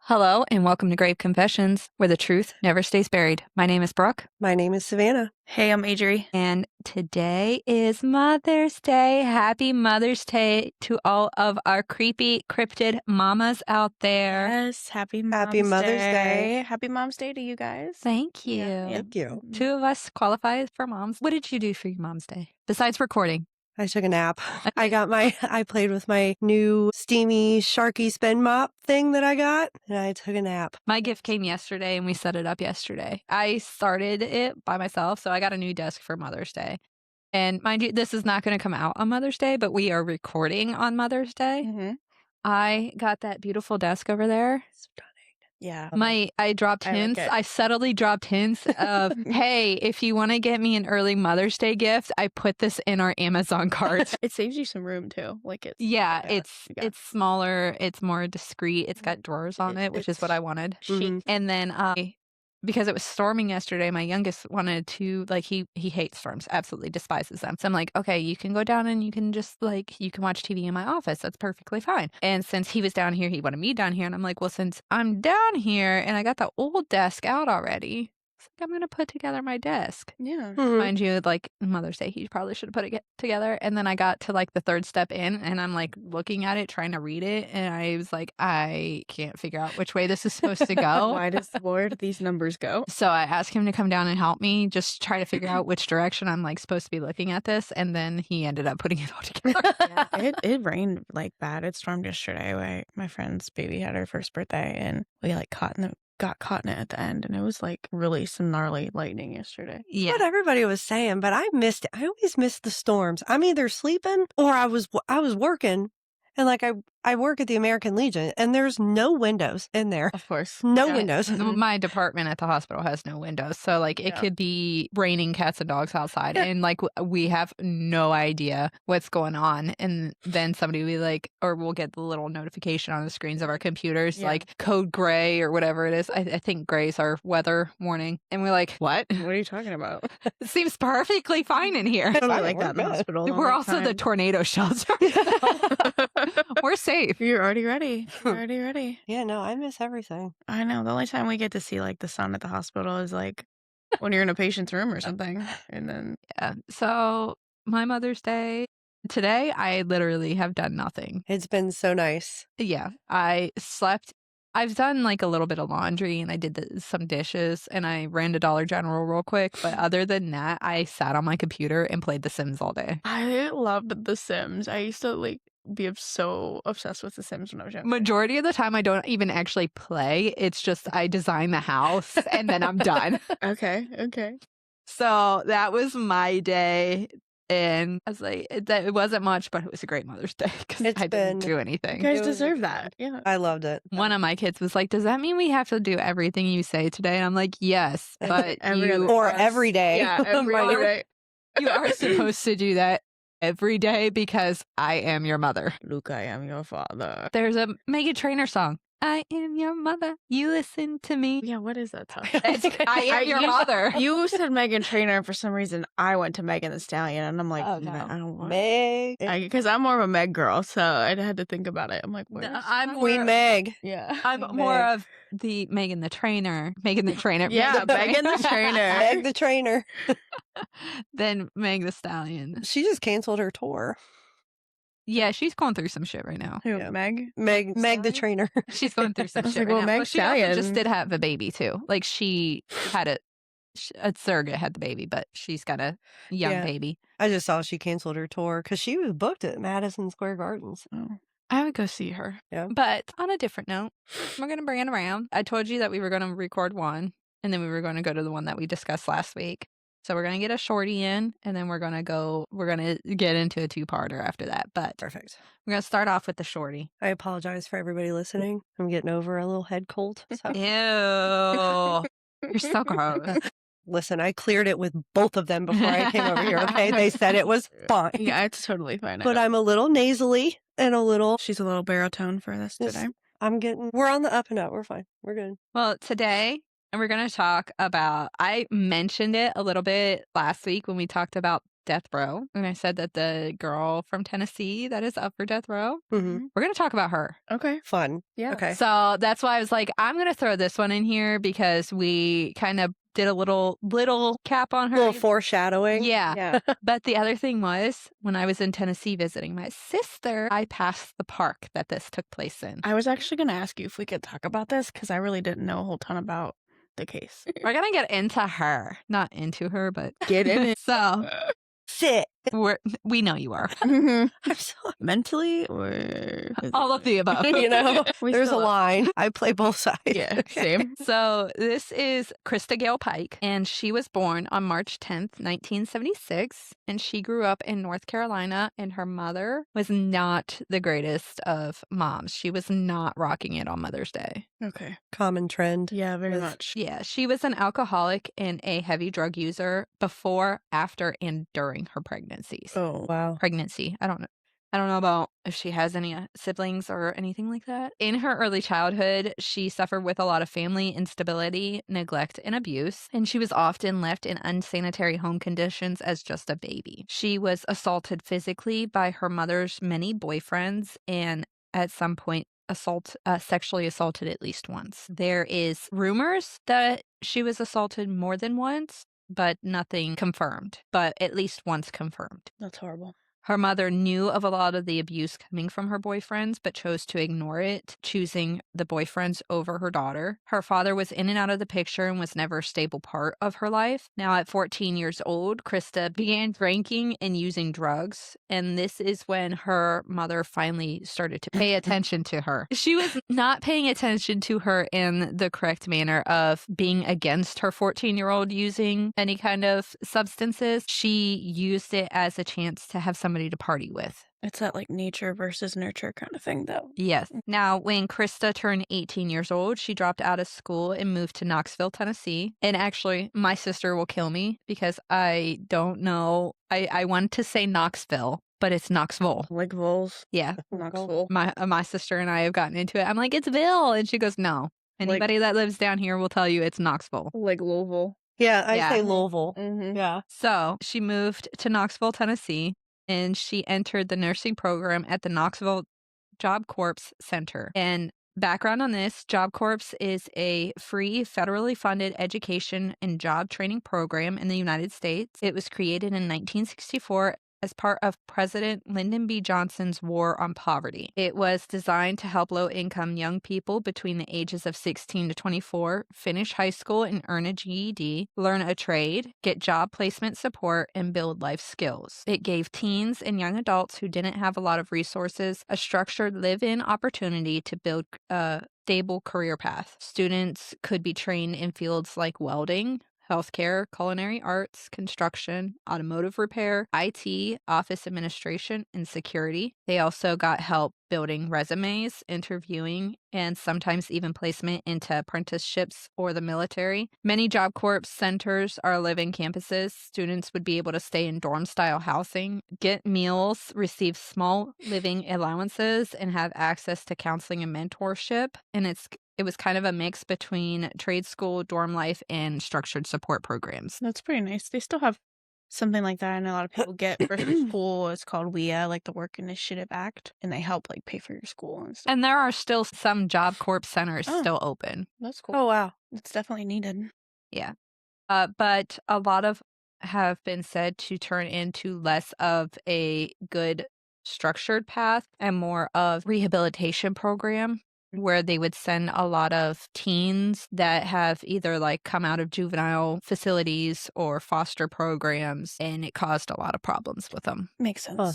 Hello, and welcome to Grave Confessions, where the truth never stays buried. My name is Brooke. My name is Savannah. Hey, I'm Adriana. And today is Mother's Day. Happy Mother's Day to all of our creepy cryptid mamas out there. Yes, happy Mother's Day. Happy Mom's Day to you guys. Thank you. Thank you. Two of us qualify for moms. What did you do for your Mom's Day? Besides recording. I took a nap. I played with my new steamy Sharky spin mop thing that I got, and I took a nap. My gift came yesterday, and we set it up yesterday. I started it by myself, so I got a new desk for Mother's Day. And mind you, this is not going to come out on Mother's Day, but we are recording on Mother's Day. Mm-hmm. I got that beautiful desk over there. Yeah. I dropped hints. I subtly dropped hints of, hey, if you want to get me an early Mother's Day gift, I put this in our Amazon cart. It saves you some room too. Like it's smaller. It's more discreet. It's got drawers on it, which is what I wanted. Chic. And then because it was storming yesterday, my youngest wanted to, like, he hates storms, absolutely despises them. So I'm like, okay, you can go down and you can just, like, you can watch TV in my office. That's perfectly fine. And since he was down here, he wanted me down here. And I'm like, well, since I'm down here and I got the old desk out already, it's like, I'm going to put together my desk. Yeah. Mind you, like, Mother's Day, he probably should have put it together. And then I got to, like, the third step in, and I'm, like, looking at it, trying to read it. And I was like, I can't figure out which way this is supposed to go. Where do these numbers go? So I asked him to come down and help me just try to figure out which direction I'm, like, supposed to be looking at this. And then he ended up putting it all together. Yeah, it rained, like, bad. It stormed yesterday. My friend's baby had her first birthday, and we, like, got caught in it at the end, and it was like really some gnarly lightning yesterday. Yeah. What everybody was saying, but I missed it. I always miss the storms. I'm either sleeping or I was working, and like I work at the American Legion, and there's no windows in there. Of course. No Yeah. windows. My department at the hospital has no windows. So, like, it could be raining cats and dogs outside. Yeah. And, like, we have no idea what's going on. And then somebody will be like, or we'll get the little notification on the screens of our computers, like code gray or whatever it is. I think gray is our weather warning. And we're like, what? What are you talking about? It seems perfectly fine in here. It's probably like that in the hospital. We're also the tornado shelter. We're safe. You're already ready. Yeah, no, I miss everything. I know. The only time we get to see, like, the sun at the hospital is, like, when you're in a patient's room or something. And then So my Mother's Day today, I literally have done nothing. It's been so nice. Yeah, I slept. I've done, like, a little bit of laundry, and I did some dishes, and I ran to Dollar General real quick. But other than that, I sat on my computer and played The Sims all day. I loved The Sims. I used to, like, be so obsessed with The Sims when I was young. Majority of the time, I don't even actually play. It's just I design the house, and then I'm done. Okay. So that was my day. And I was like, it wasn't much, but it was a great Mother's Day because I didn't do anything. You guys It was deserve that. Yeah. I loved it. One of my kids was like, does that mean we have to do everything you say today? And I'm like, yes, but Every every day. Yeah, every day. you are supposed to do that every day because I am your mother. Luke, I am your father. There's a Meghan Trainor song. I am your mother. You listen to me. Yeah, what is that song? I am your mother. You said Meghan Trainor, and for some reason, I went to Megan the Stallion, and I'm like, Oh, no. I don't want Meg. because I'm more of a Meg girl, so I had to think about it. I'm like, what? I'm Queen Meg. Yeah. I'm more of the Megan the Trainer. Megan the Trainer. Yeah, Megan the Trainer. Meg the Trainer. Then Meg the Stallion. She just canceled her tour. Yeah, she's going through some shit right now. Who, Yeah. Meg? Meg the Trainer. She's going through some I was shit like, right well, now. Meg Well, she also Stallion. just did have a baby too. Like, she had a surrogate had the baby, but she's got a young Yeah. baby. I just saw she canceled her tour because she was booked at Madison Square Gardens. Oh. I would go see her. Yeah. But on a different note, we're going to bring it around. I told you that we were going to record one, and then we were going to go to the one that we discussed last week. So we're going to get a shorty in, and then we're going to get into a two-parter after that. But Perfect. we're going to start off with the shorty. I apologize for everybody listening. I'm getting over a little head cold. So. Ew. You're so gross. Listen, I cleared it with both of them before I came over here, okay? They said it was fine. Yeah, it's totally fine. But I'm a little nasally and a little... She's a little baritone for this Yes. today. We're on the up and up. We're fine. We're good. Well, today, we're going to talk about, I mentioned it a little bit last week when we talked about death row. And I said that the girl from Tennessee that is up for death row, Mhm. we're going to talk about her. Okay. Fun. Yeah. Okay. So that's why I was like, I'm going to throw this one in here because we kind of did a little cap on her. Little foreshadowing. Yeah. Yeah. But the other thing was, when I was in Tennessee visiting my sister, I passed the park that this took place in. I was actually going to ask you if we could talk about this because I really didn't know a whole ton about the case. We're going to get into her. Not into her, but Get in it. So Sit. we know you are. I'm so Mentally or All of the above. you know, We there's a still- line. I play both sides. Yeah, same. So this is Christa Pike, and she was born on March 10th, 1976, and she grew up in North Carolina, and her mother was not the greatest of moms. She was not rocking it on Mother's Day. Okay. Common trend. Yeah, very With- much. Yeah, she was an alcoholic and a heavy drug user before, after, and during her pregnancies. Oh, Wow. Pregnancy. I don't know about if she has any siblings or anything like that. In her early childhood, she suffered with a lot of family instability, neglect, and abuse, and she was often left in unsanitary home conditions as just a baby. She was assaulted physically by her mother's many boyfriends, and at some point sexually assaulted at least once. There is rumors that she was assaulted more than once, but nothing confirmed, but at least once confirmed. that's horrible. Her mother knew of a lot of the abuse coming from her boyfriends, but chose to ignore it, choosing the boyfriends over her daughter. Her father was in and out of the picture and was never a stable part of her life. Now, at 14 years old, Christa began drinking and using drugs, and this is when her mother finally started to pay attention to her. She was not paying attention to her in the correct manner of being against her 14-year-old using any kind of substances. She used it as a chance to have somebody to party with. It's that like nature versus nurture kind of thing, though. Yes. Now, when Christa turned 18 years old, she dropped out of school and moved to Knoxville, Tennessee. And actually, my sister will kill me because I don't know. I want to say Knoxville, but it's Knoxville. Like voles, Yeah. Knoxville. My sister and I have gotten into it. I'm like, it's Ville. And she goes, no. Anybody that lives down here will tell you it's Knoxville. Like Louisville. Yeah, I Yeah. say Louisville. Mm-hmm. Yeah. So she moved to Knoxville, Tennessee, and she entered the nursing program at the Knoxville Job Corps Center. And background on this, Job Corps is a free federally funded education and job training program in the United States. It was created in 1964 as part of President Lyndon B. Johnson's War on Poverty. It was designed to help low-income young people between the ages of 16 to 24 finish high school and earn a GED, learn a trade, get job placement support, and build life skills. It gave teens and young adults who didn't have a lot of resources a structured live-in opportunity to build a stable career path. Students could be trained in fields like welding, healthcare, culinary arts, construction, automotive repair, IT, office administration, and security. They also got help building resumes, interviewing, and sometimes even placement into apprenticeships or the military. Many Job Corps centers are living campuses. Students would be able to stay in dorm-style housing, get meals, receive small living allowances, and have access to counseling and mentorship. And it was kind of a mix between trade school, dorm life, and structured support programs. That's pretty nice. They still have something like that, and a lot of people get for school. It's called WIA, like the Work Initiative Act, and they help like pay for your school and stuff. And there are still some Job Corps centers Oh. still open. That's cool. Oh, wow. It's definitely needed. Yeah. But a lot of have been said to turn into less of a good structured path and more of rehabilitation program, where they would send a lot of teens that have either like come out of juvenile facilities or foster programs, and it caused a lot of problems with them. Makes sense. Huh.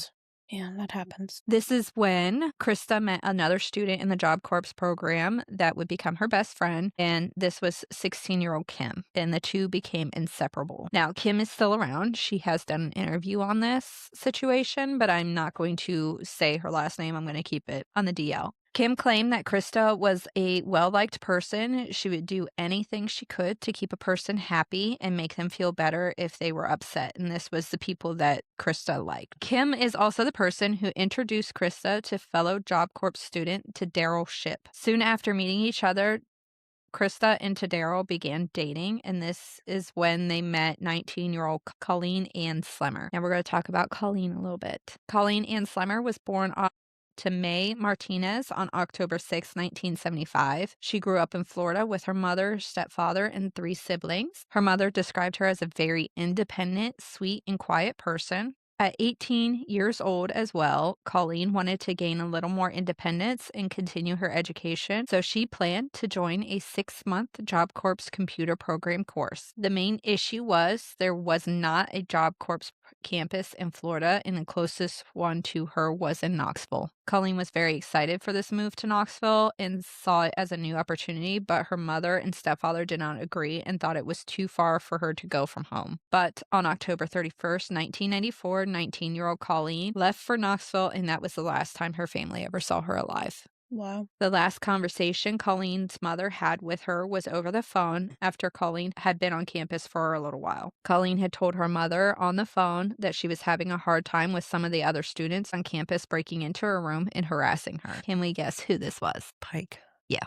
Yeah, that happens. This is when Christa met another student in the Job Corps program that would become her best friend, and this was 16-year-old Kim, and the two became inseparable. Now, Kim is still around. She has done an interview on this situation, but I'm not going to say her last name. I'm going to keep it on the DL. Kim claimed that Christa was a well-liked person. She would do anything she could to keep a person happy and make them feel better if they were upset. And this was the people that Christa liked. Kim is also the person who introduced Christa to fellow Job Corps student to Daryl Ship. Soon after meeting each other, Christa and Tadaro began dating, and this is when they met 19-year-old Colleen Ann Slemmer. Now we're going to talk about Colleen a little bit. Colleen Ann Slemmer was born to May Martinez on October 6, 1975. She grew up in Florida with her mother, stepfather, and 3 siblings. Her mother described her as a very independent, sweet, and quiet person. At 18 years old as well, Colleen wanted to gain a little more independence and continue her education, so she planned to join a 6-month Job Corps computer program course. The main issue was there was not a Job Corps campus in Florida, and the closest one to her was in Knoxville. Colleen was very excited for this move to Knoxville and saw it as a new opportunity, but her mother and stepfather did not agree and thought it was too far for her to go from home. But on October 31st, 1994, 19-year-old Colleen left for Knoxville, and that was the last time her family ever saw her alive. Wow. The last conversation Colleen's mother had with her was over the phone after Colleen had been on campus for a little while. Colleen had told her mother on the phone that she was having a hard time with some of the other students on campus breaking into her room and harassing her. Can we guess who this was? Pike. Yeah.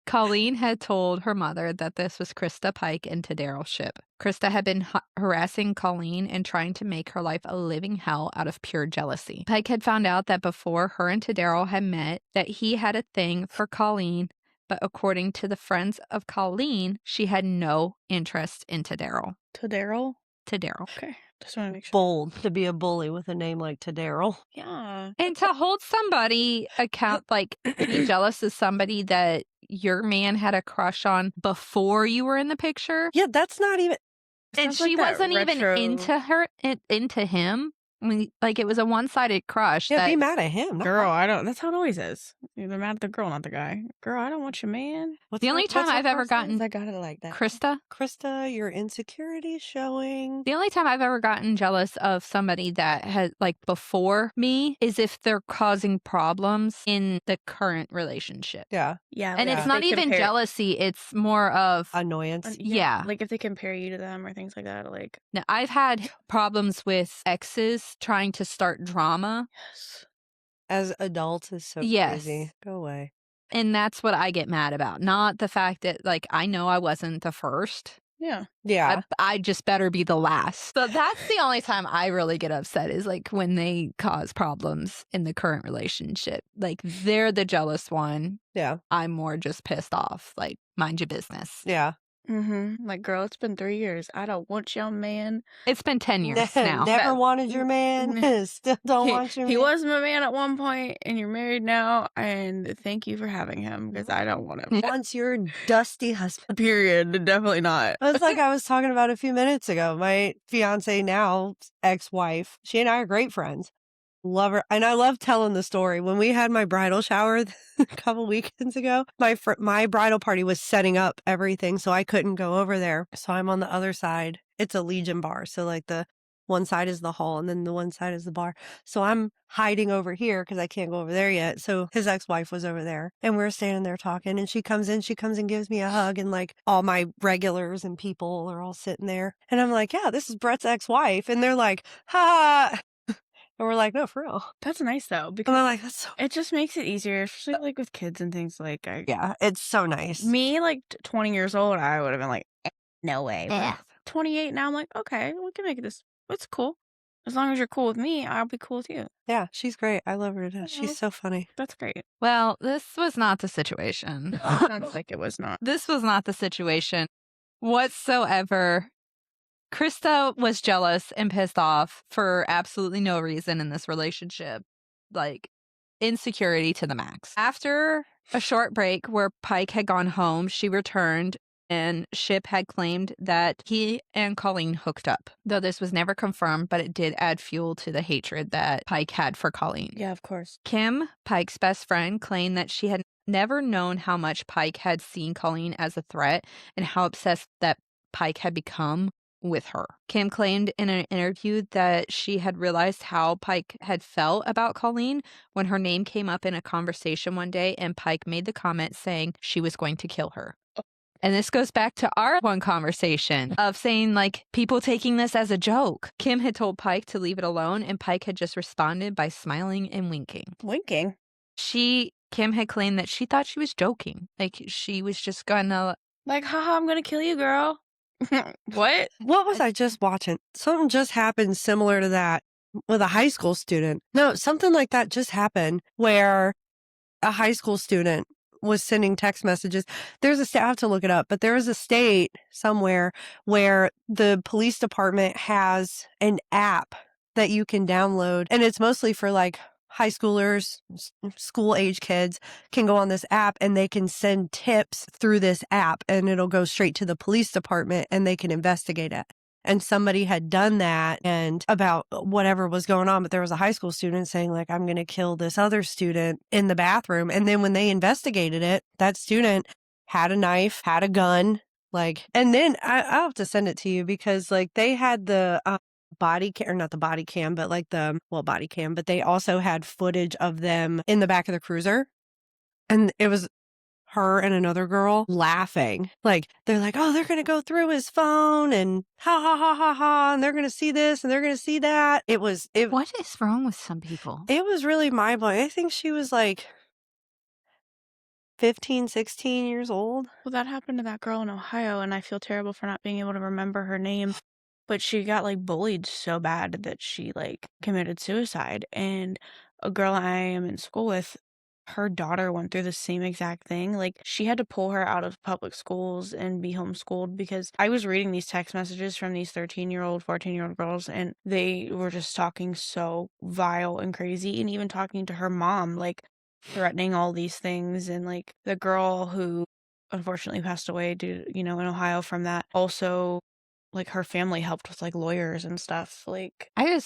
Colleen had told her mother that this was Christa Pike and Tadaro's ship. Christa had been harassing Colleen and trying to make her life a living hell out of pure jealousy. Pike had found out that before her and Tadaro had met, that he had a thing for Colleen, but according to the friends of Colleen, she had no interest in Tadaro. Tadaro? Tadaro. Okay. Just want to make sure. Bold to be a bully with a name like Tadaro. Yeah. And to hold somebody account, like be jealous of somebody that your man had a crush on before you were in the picture. Yeah, that's not even. And Sounds she like that wasn't even retro- into him. I mean, like it was a one-sided crush. Yeah, that, be mad at him. not Girl, her. I don't. That's how it always is. You're mad at the girl, not the guy. Girl, I don't want your man. What's The her- only time what's her I've ever first name? gotten I got it like that. Christa. Krista, your insecurity showing. The only time I've ever gotten jealous of somebody that had like before me is if they're causing problems in the current relationship. Yeah, Yeah. And like it's if not they even compare- jealousy, it's more of annoyance. yeah. Like if they compare you to them or things like that. Like, Now, I've had problems with exes trying to start drama, yes. As adults is so Yes. crazy. Go away. and that's what I get mad about. Not the fact that like I know I wasn't the first. Yeah. Yeah. I just better be the last. So that's the only time I really get upset is like when they cause problems in the current relationship. Like they're the jealous one. Yeah. I'm more just pissed off. Like mind your business. Yeah. Mm-hmm. Like, girl, it's been 3 years. I don't want your man. It's been 10 years now. Never wanted your man. Still don't want your He man. was my man at one point, and you're married now. And thank you for having him because I don't want him. Wants your dusty husband. Period. Definitely not. It's like I was talking about a few minutes ago. My fiance now, ex-wife, she and I are great friends. Love her. And I love telling the story. When we had my bridal shower a couple weekends ago, my bridal party was setting up everything, so I couldn't go over there. So I'm on the other side. It's a Legion bar. So like the one side is the hall and then the one side is the bar. So I'm hiding over here because I can't go over there yet. So his ex-wife was over there and we were standing there talking and she comes and gives me a hug and like all my regulars and people are all sitting there. And I'm like, yeah, this is Brett's ex-wife. And they're like, ha. And we're like, no, for real. That's nice though, And because I'm like, that's so. it just makes it easier, especially like with kids and things. Like, Yeah, it's so nice. me, like 20 years old, I would have been like, no way. But Yeah. 28 now, I'm like, okay, we can make this. It's cool. As long as you're cool with me, I'll be cool with you. Yeah, she's great. I love her to death. She's so funny. That's great. Well, this was not the situation. Sounds like it was not. This was not the situation whatsoever. Christa was jealous and pissed off for absolutely no reason in this relationship. Like, insecurity to the max. After a short break where Pike had gone home, she returned and Ship had claimed that he and Colleen hooked up. Though this was never confirmed, but it did add fuel to the hatred that Pike had for Colleen. Yeah, of course. Kim, Pike's best friend, claimed that she had never known how much Pike had seen Colleen as a threat and how obsessed that Pike had become with her. Kim claimed in an interview that she had realized how Pike had felt about Colleen when her name came up in a conversation one day and Pike made the comment saying she was going to kill her. And this goes back to our one conversation of saying, like, people taking this as a joke. Kim had told Pike to leave it alone, and Pike had just responded by smiling and winking. Winking. She Kim had claimed that she thought she was joking. Like, she was just gonna... Like, haha, I'm gonna kill you, girl. What? What was I just watching? Something just happened similar to that with a high school student. No, something like that just happened where a high school student was sending text messages. There's a state, I have to look it up, but there is a state somewhere where the police department has an app that you can download, and it's mostly for like high schoolers, school age kids can go on this app and they can send tips through this app, and it'll go straight to the police department and they can investigate it. And somebody had done that and about whatever was going on, but there was a high school student saying like, I'm going to kill this other student in the bathroom. And then when they investigated it, that student had a knife, had a gun, like, and then I'll have to send it to you because like they had the body cam, or not the body cam, but like the, well, body cam, but they also had footage of them in the back of the cruiser. And it was her and another girl laughing. Like, they're like, oh, they're going to go through his phone and ha ha ha ha ha. And they're going to see this and they're going to see that. What is wrong with some people? It was really mind blowing. I think she was like 15, 16 years old. Well, that happened to that girl in Ohio, and I feel terrible for not being able to remember her name. But she got like bullied so bad that she like committed suicide. And a girl I am in school with, her daughter went through the same exact thing. Like, she had to pull her out of public schools and be homeschooled because I was reading these text messages from these 13-year-old, 14-year-old girls, and they were just talking so vile and crazy, and even talking to her mom, like threatening all these things. And like the girl who unfortunately passed away due, in Ohio from that, also like her family helped with like lawyers and stuff. Like, I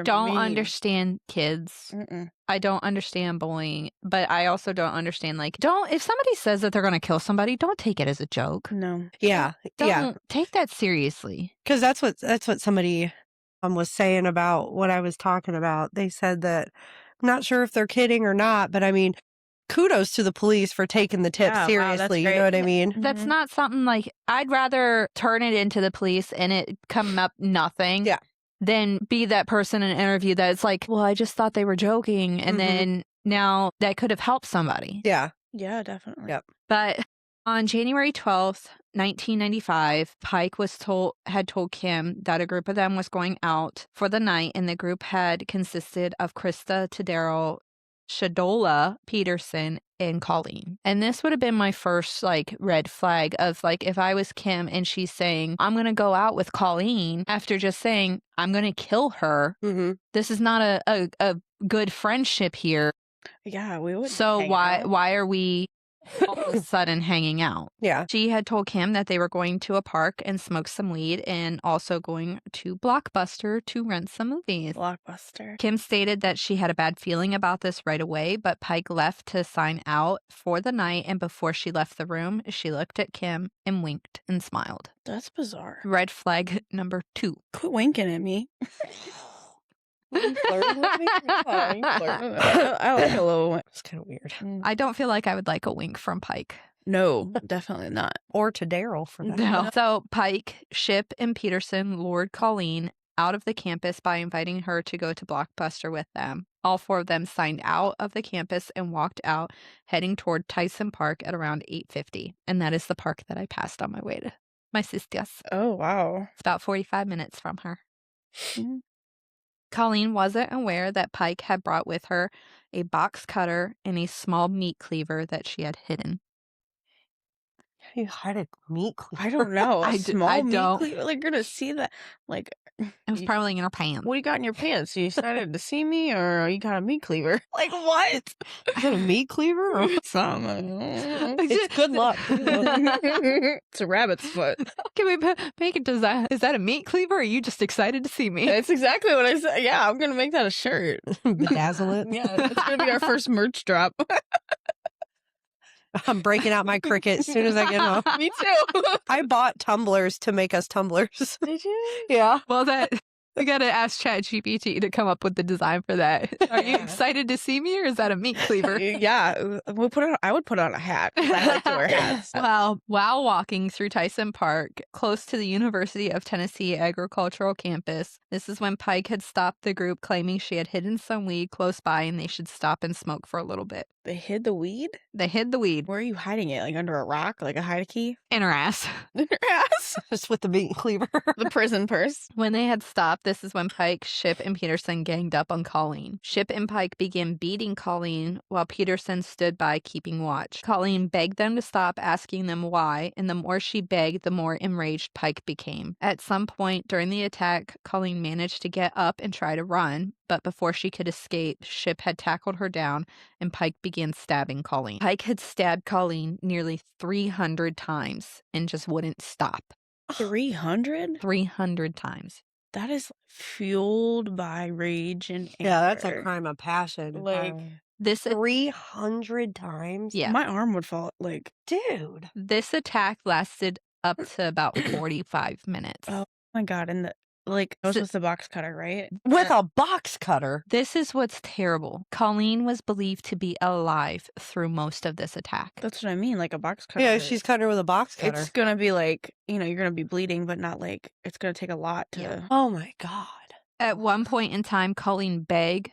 don't understand kids. Mm-mm. I don't understand bullying, but I also don't understand, like, if somebody says that they're going to kill somebody, don't take it as a joke. No. Yeah. Don't take that seriously. Because that's what somebody was saying about what I was talking about. They said that, I'm not sure if they're kidding or not, but I mean, kudos to the police for taking the tip seriously. Wow, you know what I mean? That's not something like, I'd rather turn it into the police and it come up nothing. Yeah. Than be that person in an interview that's like, well, I just thought they were joking. And then now that could have helped somebody. Yeah. Yeah, definitely. Yep. But on January 12th, 1995, Pike had told Kim that a group of them was going out for the night, and the group had consisted of Christa, Tadero, Shadola, Peterson, and Colleen. And this would have been my first like red flag of like, if I was Kim and she's saying, I'm going to go out with Colleen after just saying, I'm going to kill her. Mm-hmm. This is not a good friendship here. Yeah, we would. So why are we all of a sudden hanging out? Yeah. She had told Kim that they were going to a park and smoke some weed and also going to Blockbuster to rent some movies. Blockbuster. Kim stated that she had a bad feeling about this right away, but Pike left to sign out for the night, and before she left the room, she looked at Kim and winked and smiled. That's bizarre. Red flag number 2. Quit winking at me. You flirting with me? Yeah, you flirting. I like a little wink. It's kind of weird. I don't feel like I would like a wink from Pike. No, definitely not. Or to Daryl for that. No. So Pike, Ship, and Peterson lured Colleen out of the campus by inviting her to go to Blockbuster with them. All 4 of them signed out of the campus and walked out, heading toward Tyson Park at around 8:50. And that is the park that I passed on my way to my sister's. Oh, wow. It's about 45 minutes from her. Mm-hmm. Colleen wasn't aware that Pike had brought with her a box cutter and a small meat cleaver that she had hidden. How do you hide a meat cleaver? I don't know. I Small meat don't. cleaver? Like, you're going to see that. Like, It was probably in her pants. what do you got in your pants? You excited to see me, or you got a meat cleaver? Like, what? Is it a meat cleaver? Or Something. it's good luck. It's a rabbit's foot. Can we make it design? Is that a meat cleaver, or are you just excited to see me? That's exactly what I said. Yeah, I'm going to make that a shirt. Bedazzle it. Yeah, it's going to be our first merch drop. I'm breaking out my Cricut as soon as I get home. Me too. I bought tumblers to make us tumblers. Did you? Yeah. Well, that We gotta ask ChatGPT to come up with the design for that. Are you Yeah. excited to see me, or is that a meat cleaver? Yeah, I would put on a hat 'cause I like to wear hats. Well, while walking through Tyson Park, close to the University of Tennessee Agricultural Campus, this is when Pike had stopped the group, claiming she had hidden some weed close by and they should stop and smoke for a little bit. They hid the weed? They hid the weed Where are you hiding it? Like under a rock? Like a hide key? in her ass. In your ass? Just with the meat cleaver. The prison purse? When they had stopped, this is when Pike, Ship, and Peterson ganged up on Colleen. Ship and Pike began beating Colleen while Peterson stood by keeping watch. Colleen begged them to stop, asking them why, and the more she begged, the more enraged Pike became. At some point during the attack, Colleen managed to get up and try to run, but before she could escape, Ship had tackled her down and Pike began stabbing Colleen. Pike had stabbed Colleen nearly 300 times and just wouldn't stop. 300? 300 times. That is fueled by rage and anger. Yeah, that's a crime of passion. Like, This 300 times? Yeah. my arm would fall. Like, Dude. This attack lasted up to about 45 minutes. oh my God. And it was with the box cutter, right? With a box cutter. This is what's terrible. Colleen was believed to be alive through most of this attack. That's what I mean. Like a box cutter. Yeah, she's cutting her with a box cutter. It's going to be like, you're going to be bleeding, but not like, it's going to take a lot to. Yeah. Oh my God. At one point in time, Colleen begged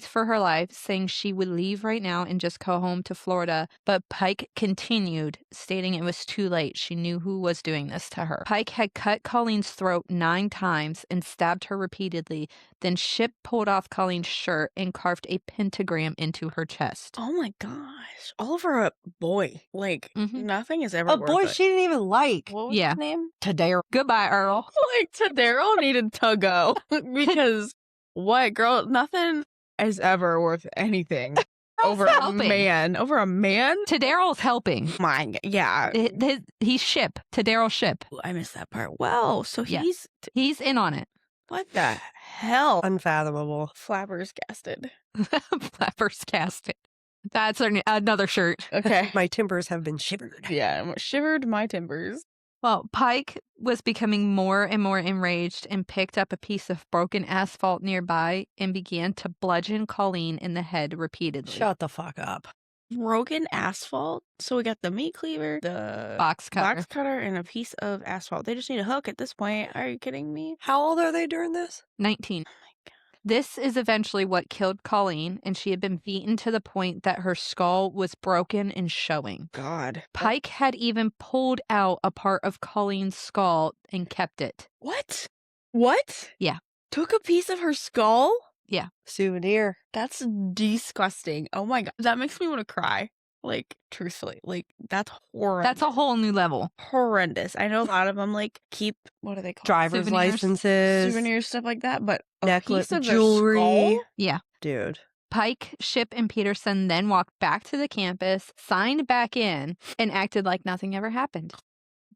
for her life, saying she would leave right now and just go home to Florida. But Pike continued, stating it was too late. She knew who was doing this to her. Pike had cut Colleen's throat 9 times and stabbed her repeatedly. Then Ship pulled off Colleen's shirt and carved a pentagram into her chest. Oh my gosh. All over a boy. Like, Mhm. nothing is ever A worth boy it. she didn't even like. What was Yeah. his name? Tadare. Goodbye, Earl. Like, Tadaro needed to go. Because what, girl? Nothing is ever worth anything over a helping. man. Over a man? Tadaryl's helping. Yeah. He's Ship. Tadaryl's Ship. Ooh, I missed that part. Wow. So Yeah. he's He's in on it. what the hell? Unfathomable. Flappers gasted. Flappers casted. That's another shirt. Okay. My timbers have been shivered. Yeah, shivered my timbers. Well, Pike was becoming more and more enraged and picked up a piece of broken asphalt nearby and began to bludgeon Colleen in the head repeatedly. Shut the fuck up. Broken asphalt. So we got the meat cleaver, the Box cutter. and a piece of asphalt. They just need a hook at this point. Are you kidding me? How old are they during this? 19. Oh my God. This is eventually what killed Colleen, and she had been beaten to the point that her skull was broken and showing. God. Pike had even pulled out a part of Colleen's skull and kept it. What? What? Yeah. Took a piece of her skull? Souvenir. That's disgusting. Oh my God. That makes me want to cry. Like, truthfully. Like, that's horrendous. That's a whole new level. horrendous. I know a lot of them, like, keep, what are they called? Driver's Souvenirs. licenses. Souvenirs, stuff like that. But a Necklace, piece of their jewelry. skull? Yeah. Dude. Pike, Ship, and Peterson then walked back to the campus, signed back in, and acted like nothing ever happened.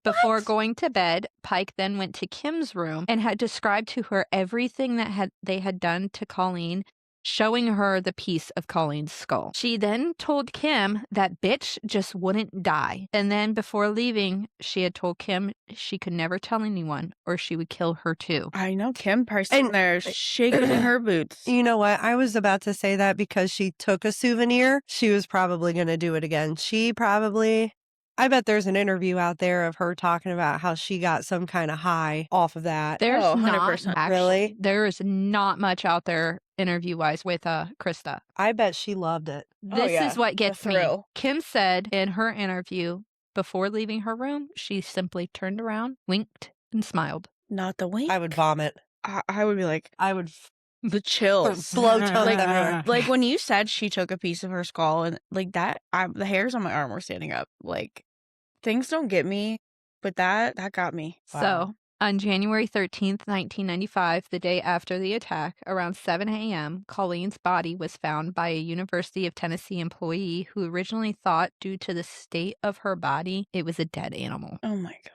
Before What? going to bed, Pike then went to Kim's room and had described to her everything that they had done to Colleen, showing her the piece of Colleen's skull. She then told Kim that bitch just wouldn't die. And then before leaving, she had told Kim she could never tell anyone or she would kill her too. I know Kim probably sitting And- there shaking in her boots. You know what? I was about to say that because she took a souvenir. She was probably going to do it again. I bet there's an interview out there of her talking about how she got some kind of high off of that. There's Oh, not 100%. actually, Really? there is not much out there interview-wise with Christa. I bet she loved it. Oh, This yeah. is what The gets me. thrill. Kim said in her interview before leaving her room, she simply turned around, winked, and smiled. Not the wink. I would vomit. I would be like, I would the chills. blow tongue like, everywhere. like when you said she took a piece of her skull and like that, the hairs on my arm were standing up. Like, things don't get me, but that got me. Wow. So, on January 13th, 1995, the day after the attack, around 7 a.m., Colleen's body was found by a University of Tennessee employee who originally thought, due to the state of her body, it was a dead animal. Oh my God.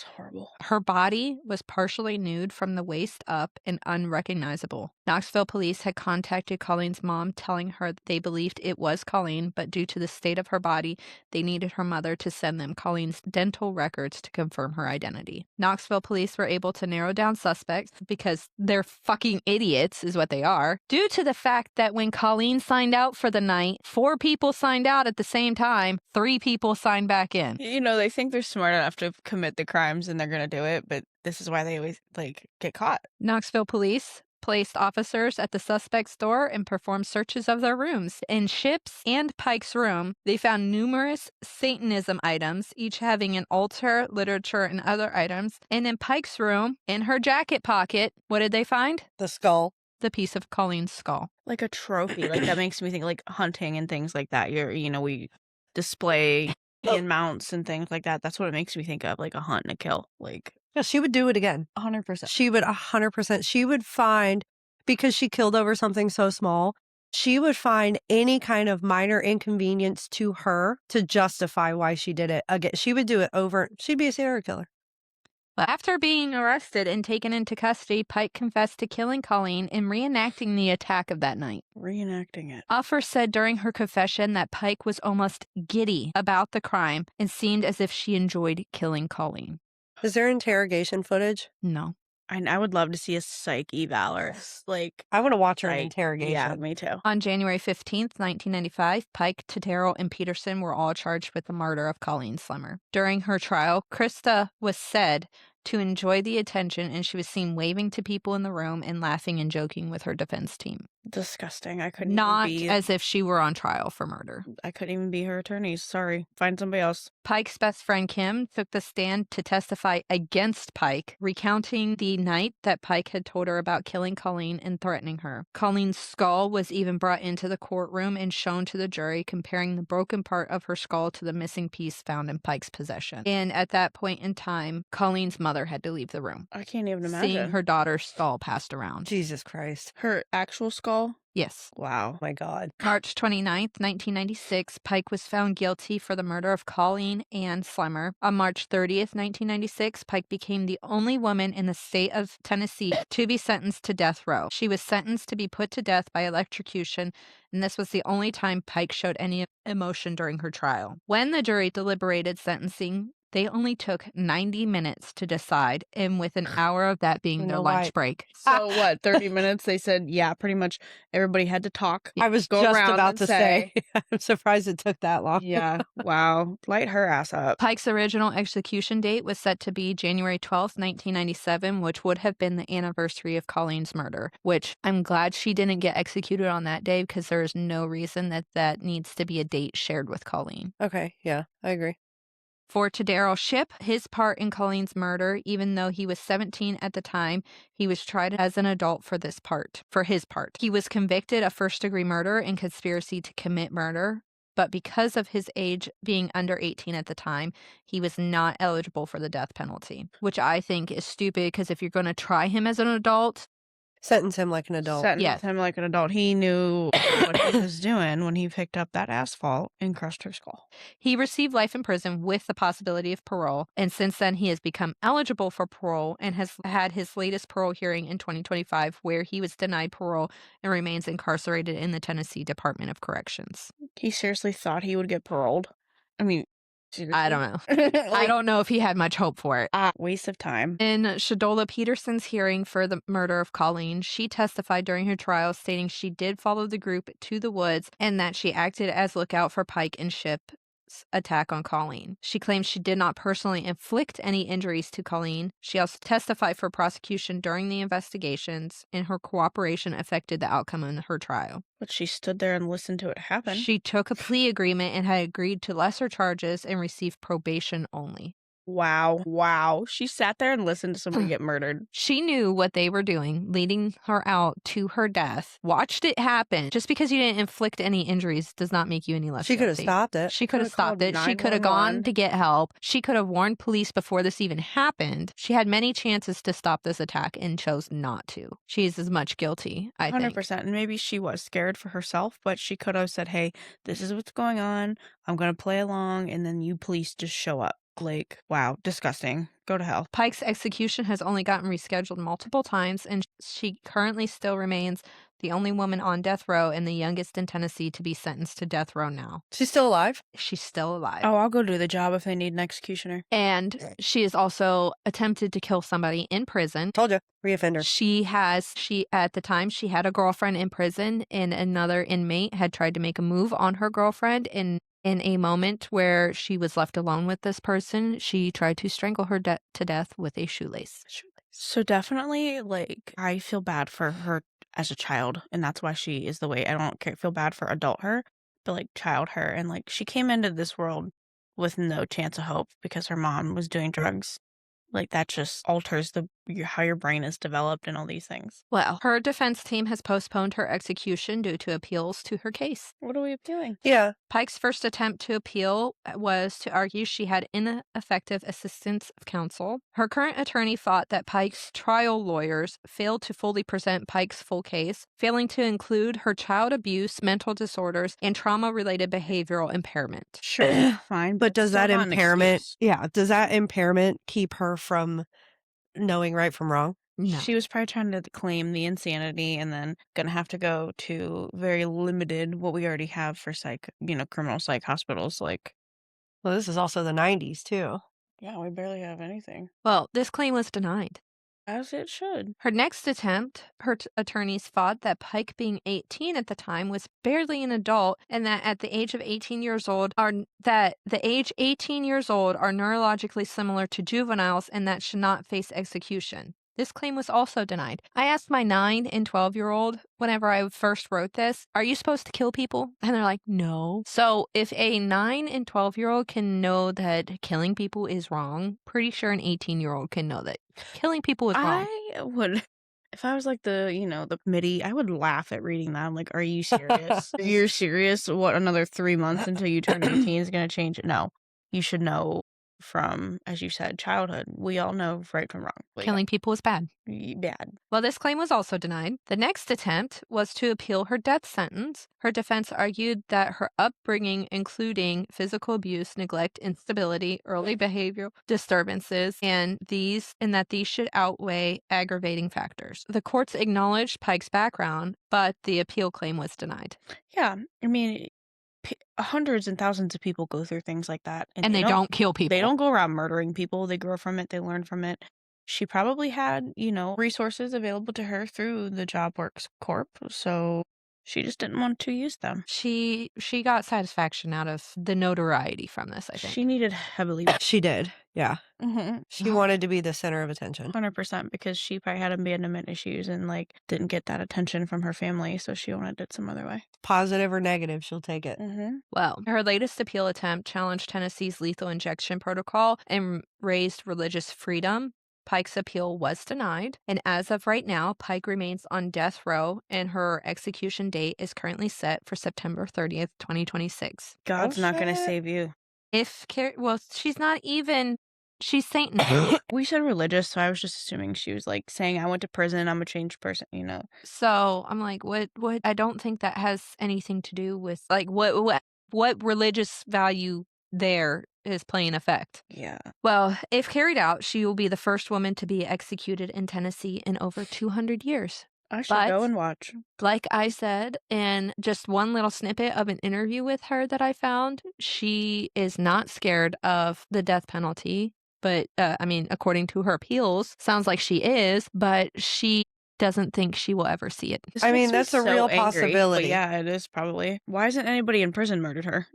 It's horrible. Her body was partially nude from the waist up and unrecognizable. Knoxville police had contacted Colleen's mom, telling her they believed it was Colleen, but due to the state of her body, they needed her mother to send them Colleen's dental records to confirm her identity. Knoxville police were able to narrow down suspects because they're fucking idiots, is what they are, due to the fact that when Colleen signed out for the night, 4 people signed out at the same time, 3 people signed back in. You know, they think they're smart enough to commit the crimes and they're going to do it, but this is why they always, get caught. Knoxville police placed officers at the suspect's door and performed searches of their rooms. In Shipp's and Pike's room, they found numerous Satanism items, each having an altar, literature, and other items. And in Pike's room, in her jacket pocket, what did they find? The skull. The piece of Colleen's skull. Like a trophy. That makes me think hunting and things like that. We display in mounts and things like that. That's what it makes me think of, like a hunt and a kill. Yeah, she would do it again. 100%. She would 100%. She would find, because she killed over something so small, she would find any kind of minor inconvenience to her to justify why she did it. Again, she would do it over. She'd be a serial killer. After being arrested and taken into custody, Pike confessed to killing Colleen and reenacting the attack of that night. Reenacting it. Offer said during her confession that Pike was almost giddy about the crime and seemed as if she enjoyed killing Colleen. Is there interrogation footage? No. I would love to see a psych eval or I want to watch her in interrogation. Yeah, me too. On January 15th, 1995, Pike, Totero, and Peterson were all charged with the murder of Colleen Slemmer. During her trial, Christa was said to enjoy the attention, and she was seen waving to people in the room and laughing and joking with her defense team. Disgusting. I couldn't Not even be... as if she were on trial for murder. I couldn't even be her attorney. Sorry. Find somebody else. Pike's best friend Kim took the stand to testify against Pike, recounting the night that Pike had told her about killing Colleen and threatening her. Colleen's skull was even brought into the courtroom and shown to the jury, comparing the broken part of her skull to the missing piece found in Pike's possession. And at that point in time, Colleen's mother had to leave the room. I can't even imagine. Seeing her daughter's skull passed around. Jesus Christ. Her actual skull? Yes. Wow. My God. March 29th, 1996, Pike was found guilty for the murder of Colleen Ann Slemmer. On March 30th, 1996, Pike became the only woman in the state of Tennessee to be sentenced to death row. She was sentenced to be put to death by electrocution, and this was the only time Pike showed any emotion during her trial. When the jury deliberated sentencing, they only took 90 minutes to decide, and with an hour of that being their lunch break. So what, 30 minutes? They said, yeah, pretty much everybody had to talk. I was Go just around about and to say. I'm surprised it took that long. Yeah, wow. Light her ass up. Pike's original execution date was set to be January 12th, 1997, which would have been the anniversary of Colleen's murder, which I'm glad she didn't get executed on that day because there is no reason that that needs to be a date shared with Colleen. Okay, yeah, I agree. For Totero Shipp, his part in Colleen's murder, even though he was 17 at the time, he was tried as an adult for his part. He was convicted of first-degree murder and conspiracy to commit murder, but because of his age being under 18 at the time, he was not eligible for the death penalty, which I think is stupid because if you're going to try him as an adult, sentence him like an adult. Sentence him like an adult. He knew what he was doing when he picked up that asphalt and crushed her skull. He received life in prison with the possibility of parole, and since then he has become eligible for parole and has had his latest parole hearing in 2025 where he was denied parole and remains incarcerated in the Tennessee Department of Corrections. He seriously thought he would get paroled? I mean, seriously? I don't know. I don't know if he had much hope for it. Waste of time. In Shadola Peterson's hearing for the murder of Colleen, she testified during her trial stating she did follow the group to the woods and that she acted as lookout for Pike and Shipp's attack on Colleen. She claims she did not personally inflict any injuries to Colleen. She also testified for prosecution during the investigations, and her cooperation affected the outcome of her trial. But she stood there and listened to it happen. She took a plea agreement and had agreed to lesser charges and received probation only. Wow. She sat there and listened to somebody get murdered. She knew what they were doing, leading her out to her death, watched it happen. Just because you didn't inflict any injuries does not make you any less She could have guilty. stopped it. She could have stopped it. She could have 911. gone to get help. She could have warned police before this even happened. She had many chances to stop this attack and chose not to. She is as much guilty, I think. 100%. And maybe she was scared for herself, but she could have said, hey, this is what's going on. I'm going to play along, and then you police just show up. Like, wow, disgusting. Go to hell. Pike's execution has only gotten rescheduled multiple times, and she currently still remains the only woman on death row and the youngest in Tennessee to be sentenced to death row now. She's still alive? She's still alive. Oh, I'll go do the job if they need an executioner. And she has also attempted to kill somebody in prison. Told you, reoffender. At the time, she had a girlfriend in prison, and another inmate had tried to make a move on her girlfriend. And in a moment where she was left alone with this person, she tried to strangle her to death with a shoelace. So definitely, like, I feel bad for her as a child, and that's why she is the way. I don't feel bad for adult her, but like child her. And like, she came into this world with no chance of hope because her mom was doing drugs. Like, that just alters how your brain is developed and all these things. Well, her defense team has postponed her execution due to appeals to her case. What are we appealing? Yeah. Pike's first attempt to appeal was to argue she had ineffective assistance of counsel. Her current attorney thought that Pike's trial lawyers failed to fully present Pike's full case, failing to include her child abuse, mental disorders, and trauma-related behavioral impairment. Sure, fine. But does still that not an impairment, excuse. does that impairment keep her from knowing right from wrong? No. She was probably trying to claim the insanity and then gonna have to go to very limited, what we already have for criminal psych hospitals. Like, Well, this is also the 90s, too. yeah, we barely have anything. Well, this claim was denied. As it should. Her next attempt, her attorneys thought that Pike, being 18 at the time, was barely an adult, and that at the age 18 years old are neurologically similar to juveniles and that should not face execution. This claim was also denied. I asked my 9 and 12-year-old whenever I first wrote this, are you supposed to kill people? And they're like, no. So if a 9 and 12-year-old can know that killing people is wrong, pretty sure an 18-year-old can know that killing people is wrong. I would, if I was like the committee, I would laugh at reading that. I'm like, are you serious? You're serious? What, another 3 months until you turn 18 is going to change it? No. You should know from, as you said, childhood. We all know right from wrong. But Killing people is bad. bad. Well, this claim was also denied. The next attempt was to appeal her death sentence. Her defense argued that her upbringing, including physical abuse, neglect, instability, early behavioral disturbances, and that these should outweigh aggravating factors. The courts acknowledged Pike's background, but the appeal claim was denied. Yeah, I mean, hundreds and thousands of people go through things like that. And they don't kill people. They don't go around murdering people. They grow from it. They learn from it. She probably had, resources available to her through the JobWorks Corp. So she just didn't want to use them. She got satisfaction out of the notoriety from this, I think. She needed heavily. She did, yeah. Mm-hmm. She wanted to be the center of attention. 100%, because she probably had abandonment issues and didn't get that attention from her family, so she wanted it some other way. Positive or negative, she'll take it. Mm-hmm. Well, her latest appeal attempt challenged Tennessee's lethal injection protocol and raised religious freedom. Pike's appeal was denied, and as of right now, Pike remains on death row, and her execution date is currently set for September 30th, 2026. God's not going to save you. She's not even... She's Satan. We said religious, so I was just assuming she was saying, I went to prison, I'm a changed person, So I'm like, what? I don't think that has anything to do with what religious value there is playing effect. Yeah. Well, if carried out, she will be the first woman to be executed in Tennessee in over 200 years. I should go and watch. Like I said, in just one little snippet of an interview with her that I found, she is not scared of the death penalty. But, according to her appeals, sounds like she is, but she doesn't think she will ever see it. I mean, that's a real possibility. Yeah, it is probably. Why hasn't anybody in prison murdered her?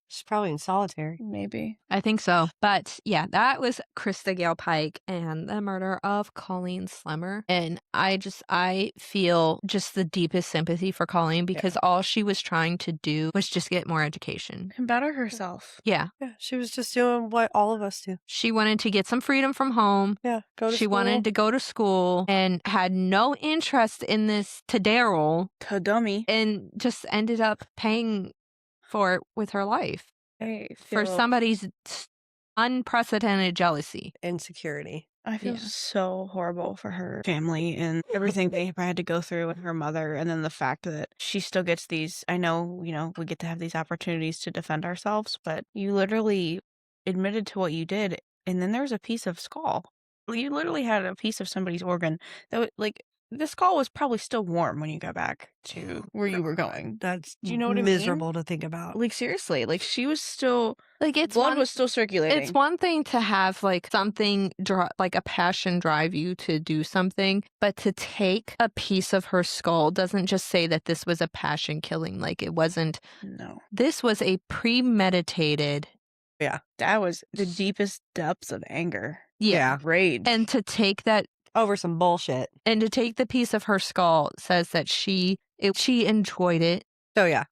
She's probably in solitary. Maybe. I think so. But yeah, that was Christa Gale Pike and the murder of Colleen Slemmer. And I feel just the deepest sympathy for Colleen because all she was trying to do was just get more education. And better herself. Yeah. Yeah, she was just doing what all of us do. She wanted to get some freedom from home. Yeah, go to school. She wanted to go to school and had no interest in this Daryl. To dummy. And just ended up paying for it with her life. For somebody's unprecedented jealousy. Insecurity. I feel so horrible for her family and everything they had to go through and her mother. And then the fact that she still gets these, I know, we get to have these opportunities to defend ourselves, but you literally admitted to what you did, and then there's a piece of skull. You literally had a piece of somebody's organ that like the skull was probably still warm when you got back to where you were going. That's Do you know what I mean? miserable to think about. Like seriously, like she was still Like it's blood was still circulating. It's one thing to have like something like a passion drive you to do something, but to take a piece of her skull doesn't just say that this was a passion killing. Like it wasn't. No. This was a premeditated. Yeah. That was the deepest depths of anger. Yeah. Rage. And to take that over some bullshit. And to take the piece of her skull says that she enjoyed it. Oh yeah.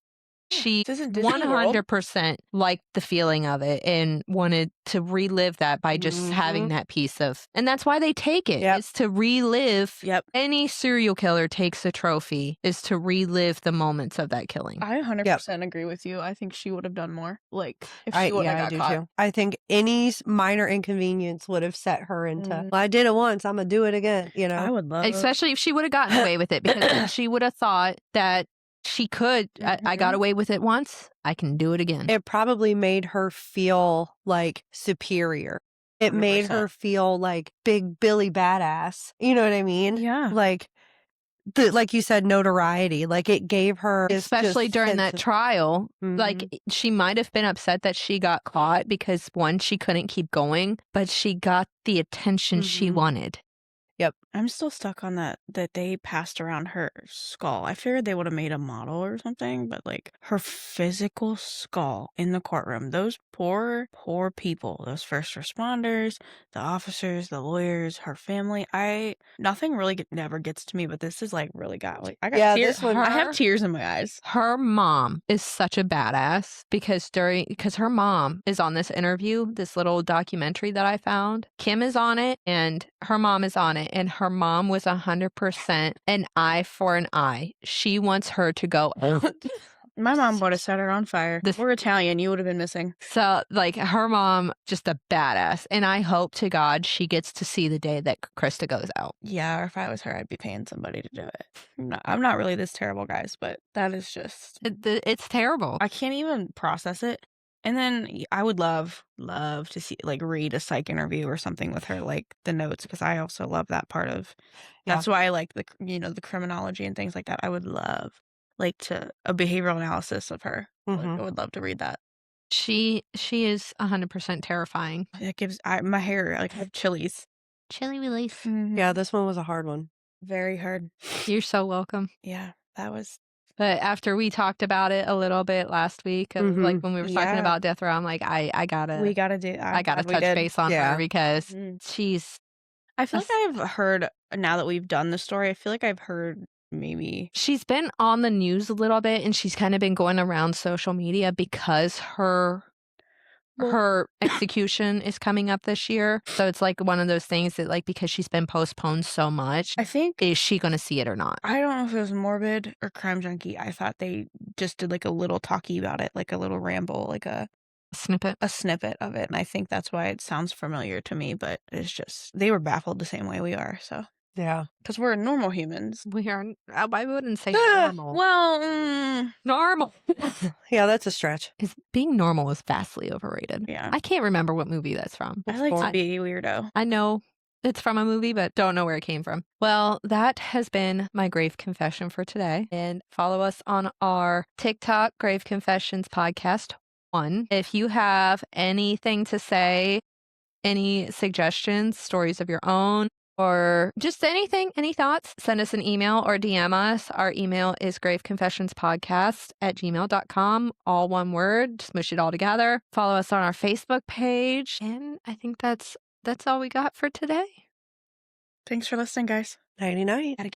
She 100% liked the feeling of it and wanted to relive that by just having that piece of, and that's why they take it. It's to relive. Any serial killer takes a trophy is to relive the moments of that killing. I 100% agree with you. I think she would have done more. Like if she would have got caught. Too. I think any minor inconvenience would have set her into, well, I did it once, I'm gonna do it again. You know, I would love, especially if she would have gotten away with it, because she would have thought that she could. I got away with it once. I can do it again. It probably made her feel like superior. It 100%. Made her feel like big Billy badass. You know what I mean? Yeah. Like you said, notoriety. Like it gave her, especially during that trial. Like she might have been upset that she got caught because one, she couldn't keep going, but she got the attention she wanted. Yep. I'm still stuck on that they passed around her skull. I figured they would have made a model or something, but like her physical skull in the courtroom, those poor people, those first responders, the officers, the lawyers, her family. Nothing really never gets to me, but this is like really got like I got tears. I have tears in my eyes. Her mom is such a badass because her mom is on this interview, this little documentary that I found. Kim is on it and her mom is on it. And her mom was 100% an eye for an eye. She wants her to go out. My mom would have set her on fire. We're Italian. You would have been missing. So, like, her mom, just a badass. And I hope to God she gets to see the day that Christa goes out. Yeah, or if I was her, I'd be paying somebody to do it. I'm not really this terrible, guys, but that is just... It's terrible. I can't even process it. And then I would love to see, like, read a psych interview or something with her, like the notes, because I also love that part of. That's why I like the criminology and things like that. I would love a behavioral analysis of her. Like, I would love to read that. She is 100% terrifying. It gives my hair I have chilies. Chili release. Yeah, this one was a hard one. Very hard. You're so welcome. Yeah, that was. But after we talked about it a little bit last week, like when we were talking about death row, I'm like, I gotta touch base on her because she's. I feel like I've heard, now that we've done the story, I feel like I've heard maybe. She's been on the news a little bit and she's kind of been going around social media because her execution is coming up this year. So it's like one of those things that, like, because she's been postponed so much, I think, is she going to see it or not? I don't know if it was Morbid or Crime Junkie. I thought they just did like a little talkie about it, like a little ramble, like a snippet of it. And I think that's why it sounds familiar to me, but it's just, they were baffled the same way we are. So. Yeah. Because we're normal humans. We are. I wouldn't say normal. Well, normal. Yeah, that's a stretch. Being normal is vastly overrated. Yeah. I can't remember what movie that's from. I like to be a weirdo. I know it's from a movie, but don't know where it came from. Well, that has been my grave confession for today. And follow us on our TikTok, Grave Confessions Podcast 1. If you have anything to say, any suggestions, stories of your own, or just anything, any thoughts, send us an email or DM us. Our email is graveconfessionspodcast@gmail.com. All one word, smush it all together. Follow us on our Facebook page. And I think that's all we got for today. Thanks for listening, guys. Nighty-night.